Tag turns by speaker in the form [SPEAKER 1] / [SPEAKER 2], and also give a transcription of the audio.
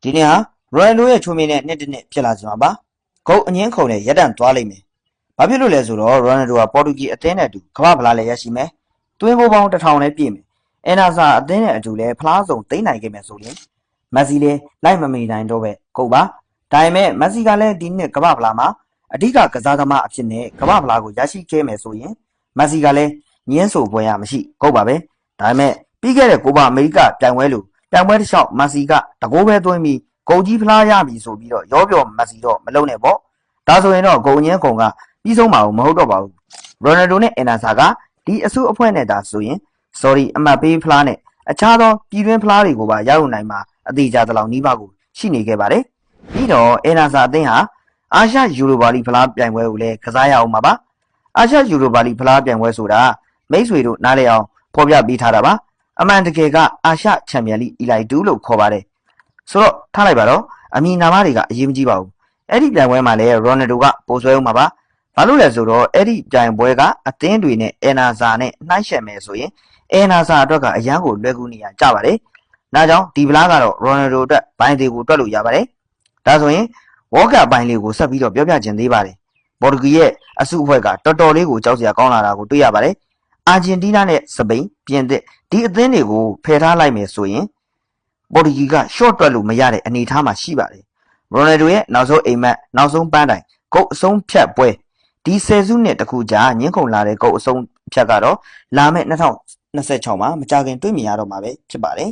[SPEAKER 1] ဒီနေ့ဟာရိုနယ်ဒိုရဲ့ချိုးမင်းနဲ့နှစ်ဖြစ်လာစီမှာပါဂုတ်အငင်းခုံနဲ့ရက်တန့်သွားလိမ့်မယ်ဘာဖြစ်လို့လဲဆိုတော့ရိုနယ်ဒိုကပေါ်တူဂီအသင်းနဲ့အတူကမ္ဘာဖလားလည်းရရှိမယ်တွင်းကိုပေါင်း1000လည်းပြည့်မယ်အန်နာဆာအသင်းနဲ့အတူလည်းဖလားစုံသိမ်းနိုင်ခဲ့မယ်ဆိုရင်မက်ဆီလည်းလိုက်မမီနိုင်တော့ပဲဂုတ်ပါဒါပေမဲ့မက်ဆီကလည်းဒီနှစ်ကမ္ဘာဖလားမှာအဓိကကစားသမားအဖြစ်နဲ့ကမ္ဘာဖလားကိုရရှိခဲ့မယ်ဆိုရင်မက်ဆီကလည်းညင်းဆိုပွဲရမရှိဂုတ်ပါပဲဒါပေမဲ့ပြီးခဲ့တဲ့ကိုပါအမေရိကပြိုင်ပွဲလိုပြိုင်ပွဲတစ်လျှောက်မက်ဆီကတကိုးပဲသွင်းပြီးဂုတ်ကြီးဖလားရပြီဆိုပြီးတော့ရောပြောမက်ဆီတော့မလုံးနဲ့ပေါ့ဒါဆိုရင်တော့ဂုံညင်းကုံကပြီးဆုံးမှာမဟုတ်တော့ပါဘူးရိုနယ်ဒိုနဲ့အန်နာဆာကဒီအစုအဖွဲ့နဲ့ဒါဆိုရင်အမှတ်ပေးဖလားနဲ့အခြားသောပြည်တွင်းဖလားတွေကိုပါရယူနိုင်မှာအသေးချာသလောက်နီးပါးကိုရှိနေခဲ့ပါတယ်ပြီးတော့အန်နာဆာအသင်းဟာအာရှယူရိုပါလီဖလားပြိုင်ပွဲကိုလည်းကစားရအောင်ပါအာရှယူရိုပါလီဖလားပြိုင်ပွဲဆိုတာမိတ်ဆွေတို့နားလည်အောင်ဖော်ပြပေးထားတာပါအမှန်တကယ်ကအာရှချန်ပီယံလိအီလိုက်2လို့ခေါ်ပါတယ်ဆိုတော့ထားလိုက်ပါတော့အမီနာမတွေကအရေးမကြီးပါဘူးအဲ့ဒီပြိုင်ပွဲမှာလည်းရိုနယ်ဒိုကပိုဆွဲအောင်ပါဘာလို့လဲဆိုတော့အဲ့ဒီပြိုင်ပွဲကအသင်းတွေနဲ့အန်နာဆာနဲ့နှိုင်းယှက်မယ်ဆိုရင်အန်နာဆာအတွက်ကအရန်ကိုလွယ်ကူနေရကြပါတယ်ဒါကြောင့်ဒီဖလားကတော့ရိုနယ်ဒိုအတွက်ဘိုင်းသေးကိုတွက်လို့ရပါတယ်ဒါဆိုရင်ဝေါ်ကပ်ဘိုင်းလေးကိုဆက်ပြီးတော့ပြောပြခြင်းသေးပါတယ်ပေါ်တူဂီရဲ့အစုအဖွဲ့ကတော်တော်လေးကိုကြောက်စရာကောင်းလာတာကိုတွေ့ရပါတယ်အာဂျင်တီးနားနဲ့စပိန်ပြင်သစ်ဒီအသင်းတွေကိုဖယ်ထားလိုက်မယ်ဆိုရင်ပေါ်တူဂီက short တွက်လို့မရတဲ့အနေအထားမှာရှိပါတယ်ရိုနယ်ဒိုရဲ့နောက်ဆုံးအိမ်မက်နောက်ဆုံးပန်းတိုင်ဂုတ်အဆုံးဖြတ်ပွဲဒီဆယ်စုနှစ်တစ်ခုကြာညှင်းခုန်လာတဲ့ဂုတ်အဆုံးဖြတ်ကတော့လာမယ့်2026မှာမကြခင်တွေ့မြင်ရတော့မှာပဲဖြစ်ပါတယ်